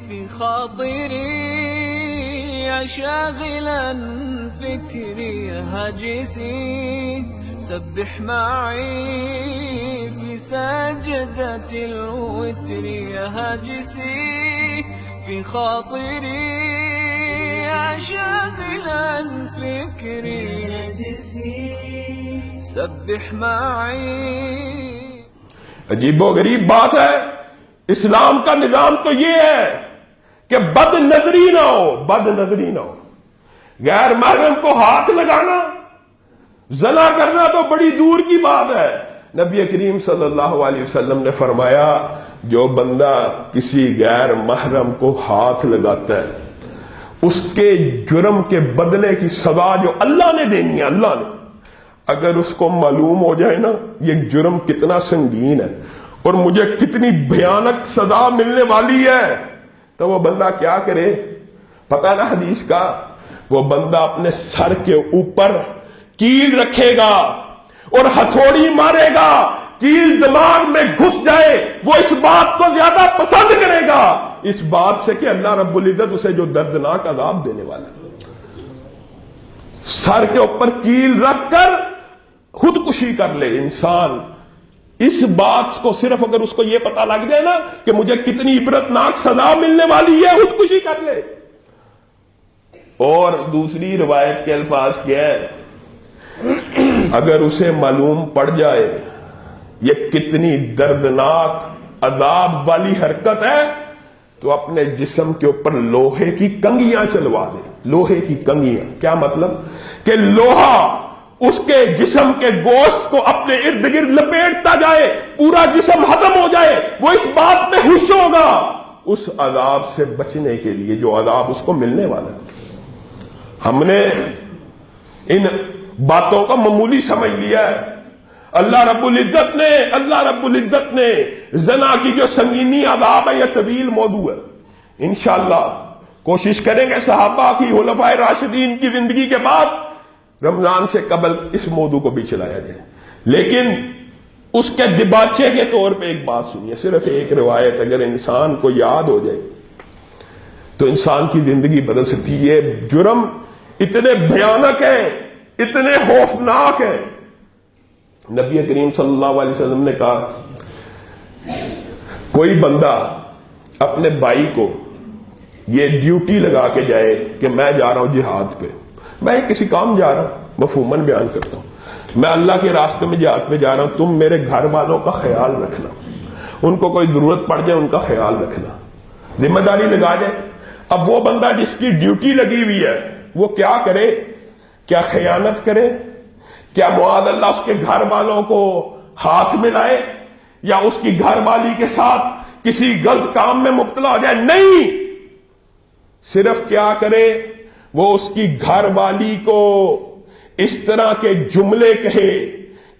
في خاطري يا شاغلا فكري يا هاجسي سبح معي في سجدة الوتر يا هاجسي في خاطري يا شاغلا فكري يا هاجسي سبح معي. عجیب و غریب بات ہے. اسلام کا نظام تو یہ ہے کہ بد نظری نہ ہو، بد نظری نہ ہو. غیر محرم کو ہاتھ لگانا، زنا کرنا تو بڑی دور کی بات ہے. نبی کریم صلی اللہ علیہ وسلم نے فرمایا جو بندہ کسی غیر محرم کو ہاتھ لگاتا ہے اس کے جرم کے بدلے کی سزا جو اللہ نے دینی ہے، اللہ نے، اگر اس کو معلوم ہو جائے نا یہ جرم کتنا سنگین ہے اور مجھے کتنی بھیانک سزا ملنے والی ہے، تو وہ بندہ کیا کرے پتہ نا حدیث کا؟ وہ بندہ اپنے سر کے اوپر کیل رکھے گا اور ہتھوڑی مارے گا، کیل دماغ میں گھس جائے. وہ اس بات کو زیادہ پسند کرے گا اس بات سے کہ اللہ رب العزت اسے جو دردناک عذاب دینے والا ہے. سر کے اوپر کیل رکھ کر خودکشی کر لے انسان. اس بات کو صرف اگر اس کو یہ پتا لگ جائے نا کہ مجھے کتنی عبرتناک سزا ملنے والی ہے، خودکشی کر لے. اور دوسری روایت کے الفاظ کیا ہے؟ اگر اسے معلوم پڑ جائے یہ کتنی دردناک عذاب والی حرکت ہے تو اپنے جسم کے اوپر لوہے کی کنگیاں چلوا دے. لوہے کی کنگیاں کیا مطلب؟ کہ لوہا اس کے جسم کے گوشت کو اپنے ارد گرد لپیٹتا جائے، پورا جسم ختم ہو جائے. وہ اس بات میں خوش ہوگا اس عذاب سے بچنے کے لیے جو عذاب اس کو ملنے والا ہے. ہم نے ان باتوں کو معمولی سمجھ لیا ہے. اللہ رب العزت نے زنا کی جو سنگینی عذاب ہے یہ طویل موضوع ہے. انشاءاللہ کوشش کریں گے صحابہ کی، خلفائے راشدین کی زندگی کے بعد رمضان سے قبل اس موضوع کو بھی چلایا جائے. لیکن اس کے دباچے کے طور پہ ایک بات سنیے، صرف ایک روایت اگر انسان کو یاد ہو جائے تو انسان کی زندگی بدل سکتی ہے. یہ جرم اتنے بھیانک ہیں، اتنے خوفناک ہیں. نبی کریم صلی اللہ علیہ وسلم نے کہا کوئی بندہ اپنے بھائی کو یہ ڈیوٹی لگا کے جائے کہ میں جا رہا ہوں جہاد پہ، میں کسی کام جا رہا ہوں، مفہوماً بیان کرتا ہوں، میں اللہ کے راستے میں جہاد پہ جا رہا ہوں، تم میرے گھر والوں کا خیال رکھنا، ان کو کوئی ضرورت پڑ جائے ان کا خیال رکھنا، ذمہ داری لگا جائے. اب وہ بندہ جس کی ڈیوٹی لگی ہوئی ہے وہ کیا کرے؟ کیا خیانت کرے؟ کیا معاذ اللہ اس کے گھر والوں کو ہاتھ ملائے یا اس کی گھر والی کے ساتھ کسی غلط کام میں مبتلا ہو جائے؟ نہیں، صرف کیا کرے وہ اس کی گھر والی کو اس طرح کے جملے کہے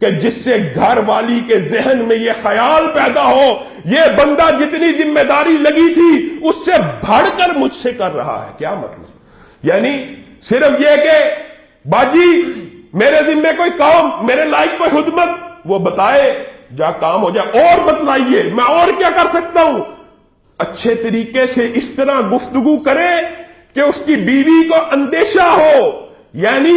کہ جس سے گھر والی کے ذہن میں یہ خیال پیدا ہو یہ بندہ جتنی ذمہ داری لگی تھی اس سے بڑھ کر مجھ سے کر رہا ہے. کیا مطلب؟ یعنی صرف یہ کہ باجی میرے ذمہ کوئی کام، میرے لائق کوئی خدمت، وہ بتائے جا کام ہو جائے، اور بتلائیے میں اور کیا کر سکتا ہوں. اچھے طریقے سے اس طرح گفتگو کرے کہ اس کی بیوی کو اندیشہ ہو، یعنی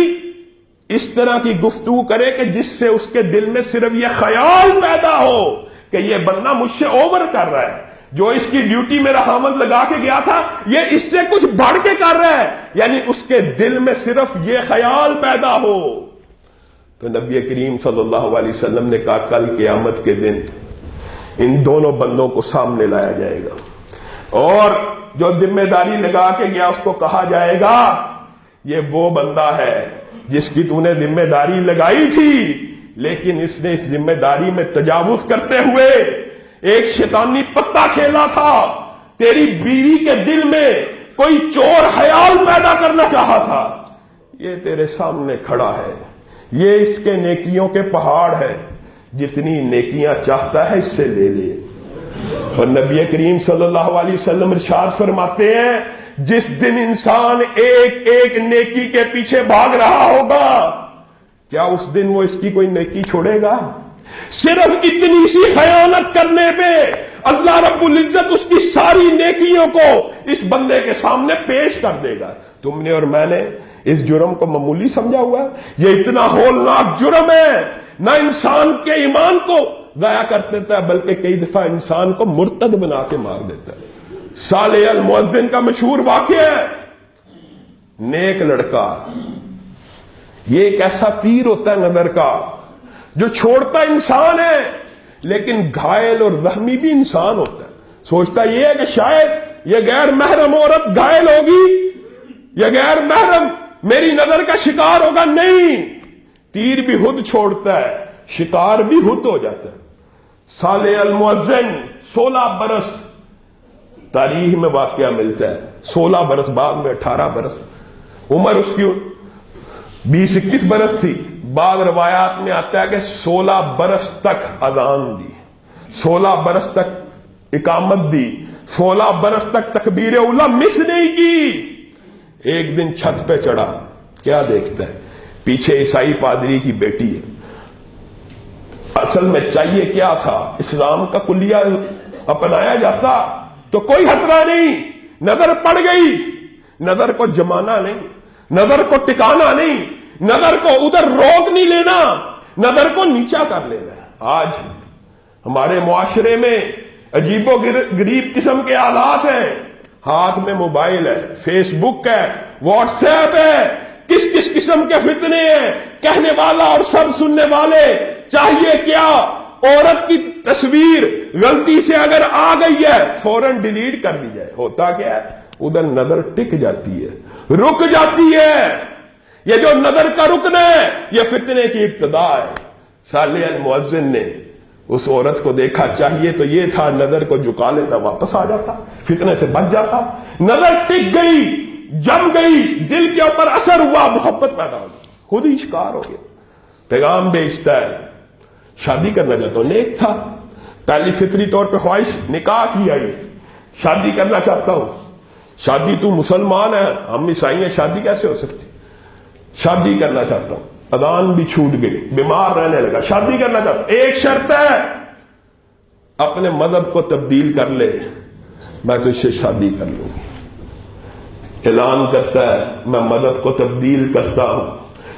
اس طرح کی گفتگو کرے کہ جس سے اس کے دل میں صرف یہ خیال پیدا ہو کہ یہ بندہ مجھ سے اوور کر رہا ہے، جو اس کی ڈیوٹی میرا خامد لگا کے گیا تھا یہ اس سے کچھ بڑھ کے کر رہا ہے، یعنی اس کے دل میں صرف یہ خیال پیدا ہو. تو نبی کریم صلی اللہ علیہ وسلم نے کہا کل قیامت کے دن ان دونوں بندوں کو سامنے لایا جائے گا اور جو ذمہ داری لگا کے گیا اس کو کہا جائے گا یہ وہ بندہ ہے جس کی تو نے ذمہ داری لگائی تھی لیکن اس نے اس ذمہ داری میں تجاوز کرتے ہوئے ایک شیطانی پتا کھیلا تھا، تیری بیوی کے دل میں کوئی چور خیال پیدا کرنا چاہا تھا، یہ تیرے سامنے کھڑا ہے، یہ اس کے نیکیوں کے پہاڑ ہے، جتنی نیکیاں چاہتا ہے اس سے لے لے. اور نبی کریم صلی اللہ علیہ وسلم ارشاد فرماتے ہیں جس دن انسان ایک ایک نیکی کے پیچھے بھاگ رہا ہوگا کیا اس دن وہ اس کی کوئی نیکی چھوڑے گا؟ صرف اتنی سی خیانت کرنے پہ اللہ رب العزت اس کی ساری نیکیوں کو اس بندے کے سامنے پیش کر دے گا. تم نے اور میں نے اس جرم کو معمولی سمجھا ہوا ہے. یہ اتنا ہولناک جرم ہے، نہ انسان کے ایمان کو ضائع کر دیتا ہے بلکہ کئی دفعہ انسان کو مرتد بنا کے مار دیتا ہے. صالح المؤذن کا مشہور واقعہ ہے. نیک لڑکا، یہ ایک ایسا تیر ہوتا ہے نظر کا جو چھوڑتا انسان ہے لیکن گھائل اور زخمی بھی انسان ہوتا ہے. سوچتا یہ ہے کہ شاید یہ غیر محرم عورت گھائل ہوگی، یہ غیر محرم میری نظر کا شکار ہوگا. نہیں، تیر بھی خود چھوڑتا ہے، شکار بھی خود ہو جاتا ہے. صالح المؤذن 16 برس تاریخ میں واقعہ ملتا ہے، 16 برس، بعد میں 18 برس. عمر اس کی 20-21 برس تھی. بعض روایات میں آتا ہے کہ 16 برس تک اذان دی، 16 برس تک اقامت دی، 16 برس تک تکبیر اولیٰ مس نہیں کی. ایک دن چھت پہ چڑھا، کیا دیکھتا ہے؟ پیچھے عیسائی پادری کی بیٹی ہے. اصل میں چاہیے کیا تھا؟ اسلام کا کلیہ اپنایا جاتا تو کوئی خطرہ نہیں. نظر پڑ گئی، نظر کو جمانا نہیں، نظر کو ٹکانا نہیں، نظر کو ادھر روک نہیں لینا، نظر کو نیچا کر لینا. آج ہمارے معاشرے میں عجیب و غریب قسم کے آلات ہیں. ہاتھ میں موبائل ہے، فیس بک ہے، واٹس ایپ ہے، کس کس قسم کے فتنے ہیں، کہنے والا اور سب سننے والے. چاہیے کیا؟ عورت کی تصویر غلطی سے اگر آ گئی ہے فوراً ڈیلیٹ کر دی جائے. ہوتا کیا ہے؟ ادھر نظر ٹک جاتی ہے، رک جاتی ہے. یہ جو نظر کا رکن ہے یہ فتنے کی ابتدا ہے. صالح المؤذن نے اس عورت کو دیکھا، چاہیے تو یہ تھا نظر کو جھکا لیتا، واپس آ جاتا، فتنے سے بچ جاتا. نظر ٹک گئی، جم گئی، دل کے اوپر اثر ہوا، محبت پیدا ہو گئی، خود ہی شکار ہو گیا. پیغام بیچتا ہے، شادی کرنا چاہتا ہوں. نیک تھا، پہلی فطری طور پہ خواہش نکاح کی آئی، شادی کرنا چاہتا ہوں. شادی تو مسلمان ہے، ہم عیسائی ہیں، شادی کیسے ہو سکتی؟ شادی کرنا چاہتا ہوں. اذان بھی چھوٹ گئی، بیمار رہنے لگا، شادی کرنا چاہتا ہوں. ایک شرط ہے، اپنے مذہب کو تبدیل کر لے، میں تو اس سے شادی کر لوں گی. اعلان کرتا ہے میں مذہب کو تبدیل کرتا ہوں.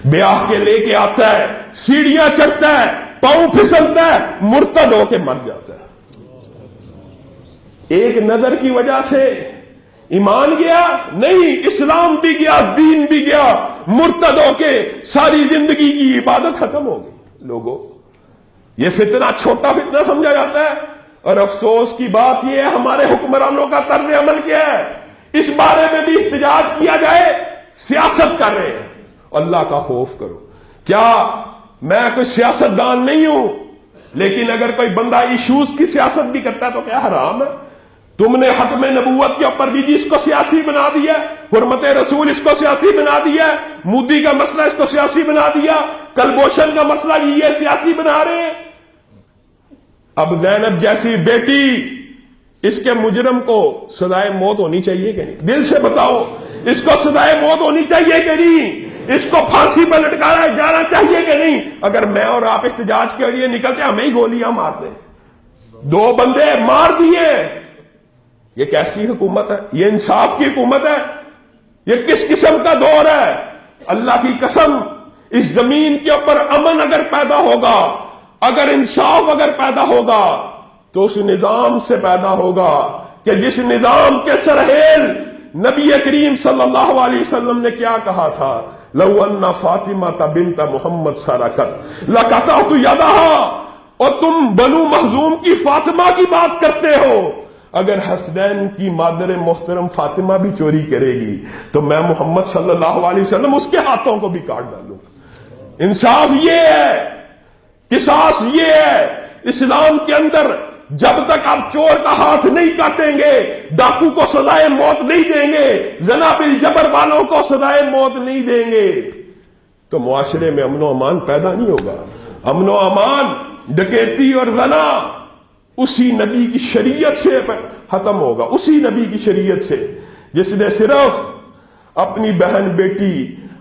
بیاہ کے لے کے آتا ہے، سیڑھیاں چڑھتا ہے، پاؤں پھسلتا ہے، مرتد ہو کے مر جاتا ہے. ایک نظر کی وجہ سے ایمان گیا نہیں، اسلام بھی گیا، دین بھی گیا. مرتد ہو کے ساری زندگی کی عبادت ختم ہو گئی. لوگوں، یہ فتنہ چھوٹا فتنہ سمجھا جاتا ہے، اور افسوس کی بات یہ ہے ہمارے حکمرانوں کا طرز عمل کیا ہے. اس بارے میں بھی احتجاج کیا جائے، سیاست کر رہے ہیں. اللہ کا خوف کرو. کیا میں کوئی سیاست دان نہیں ہوں، لیکن اگر کوئی بندہ ایشوز کی سیاست بھی کرتا ہے تو کیا حرام ہے؟ تم نے ختم نبوت کے اوپر بھی اس کو سیاسی بنا دیا، حرمت رسول اس کو سیاسی بنا دیا، مودی کا مسئلہ اس کو سیاسی بنا دیا، کلبھوشن کا مسئلہ یہ سیاسی بنا رہے ہیں. اب زینب جیسی بیٹی، اس کے مجرم کو سزائے موت ہونی چاہیے کہ نہیں؟ دل سے بتاؤ، اس کو سزائے موت ہونی چاہیے کہ نہیں؟ اس کو پھانسی پر لٹکایا جانا چاہیے کہ نہیں؟ اگر میں اور آپ احتجاج کے لیے نکلتے ہمیں ہی گولیاں مار دیں. 2 بندے مار دیے. یہ کیسی حکومت ہے؟ یہ انصاف کی حکومت ہے؟ یہ کس قسم کا دور ہے؟ اللہ کی قسم، اس زمین کے اوپر امن اگر پیدا ہوگا، اگر انصاف اگر پیدا ہوگا تو اس نظام سے پیدا ہوگا کہ جس نظام کے سرحیل نبی کریم صلی اللہ علیہ وسلم نے کیا کہا تھا؟ لو ان فاطمہ بنت محمد سرقت لقطعت یدہا. اور تم بنو مخزوم کی فاطمہ کی بات کرتے ہو، اگر حسنین کی مادر محترم فاطمہ بھی چوری کرے گی تو میں محمد صلی اللہ علیہ وسلم اس کے ہاتھوں کو بھی کاٹ ڈالوں گا. انصاف یہ ہے، قصاص یہ ہے. اسلام کے اندر جب تک آپ چور کا ہاتھ نہیں کاٹیں گے، ڈاکو کو سزائے موت نہیں دیں گے، زنا بالجبر والوں کو سزائے موت نہیں دیں گے، تو معاشرے میں امن و امان پیدا نہیں ہوگا. امن و امان، ڈکیتی اور زنا اسی نبی کی شریعت سے ختم ہوگا، اسی نبی کی شریعت سے جس نے صرف اپنی بہن بیٹی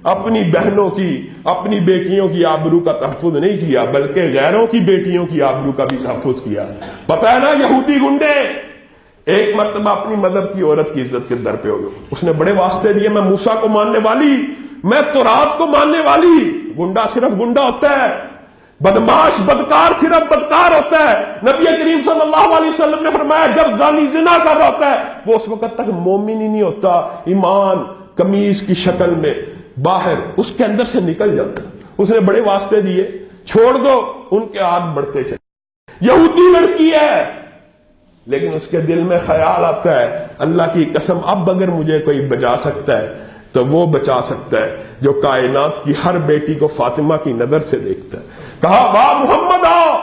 اپنی بہنوں کی، اپنی بیٹیوں کی آبرو کا تحفظ نہیں کیا، بلکہ غیروں کی بیٹیوں کی آبرو کا بھی تحفظ کیا۔ پتہ ہے نا یہودی گنڈے، ایک مرتبہ اپنی مذہب کی عورت کی عزت کے در پہ ہو گئے، اس نے بڑے واسطے دیے، میں موسیٰ کو ماننے والی، میں تورات کو ماننے والی۔ گنڈا صرف گنڈا ہوتا ہے، بدماش بدکار صرف بدکار ہوتا ہے۔ نبی کریم صلی اللہ علیہ وسلم نے فرمایا جب زانی زنا کر رہا ہوتا ہے وہ اس وقت تک مومن ہی نہیں ہوتا، ایمان قمیض کی شکل میں باہر اس کے اندر سے نکل جاتا ہے۔ اس نے بڑے واسطے دیے، چھوڑ دو، ان کے ہاتھ بڑھتے چلے۔ یہودی لڑکی ہے لیکن اس کے دل میں خیال آتا ہے اللہ کی قسم اب اگر مجھے کوئی بچا سکتا ہے تو وہ بچا سکتا ہے جو کائنات کی ہر بیٹی کو فاطمہ کی نظر سے دیکھتا ہے۔ کہا واہ محمد آؤ،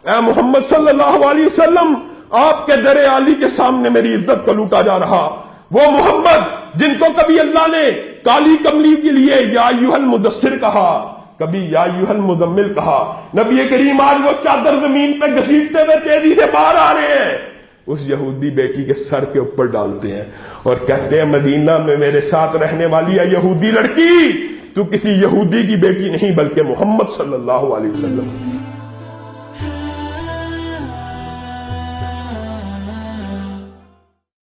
اے محمد صلی اللہ علیہ وسلم، آپ کے در عالی کے سامنے میری عزت کو لوٹا جا رہا، وہ محمد جن کو کبھی اللہ نے کالی کملی کے لیے یا ایھا المدثر کہا، کبھی یا ایھا المزمل کہا، نبی کریم آج وہ چادر زمین پہ گھسیٹتے ہوئے تیزی سے باہر آ رہے ہیں، اس یہودی بیٹی کے سر کے اوپر ڈالتے ہیں اور کہتے ہیں مدینہ میں میرے ساتھ رہنے والی ہے یہودی لڑکی، تو کسی یہودی کی بیٹی نہیں بلکہ محمد صلی اللہ علیہ وسلم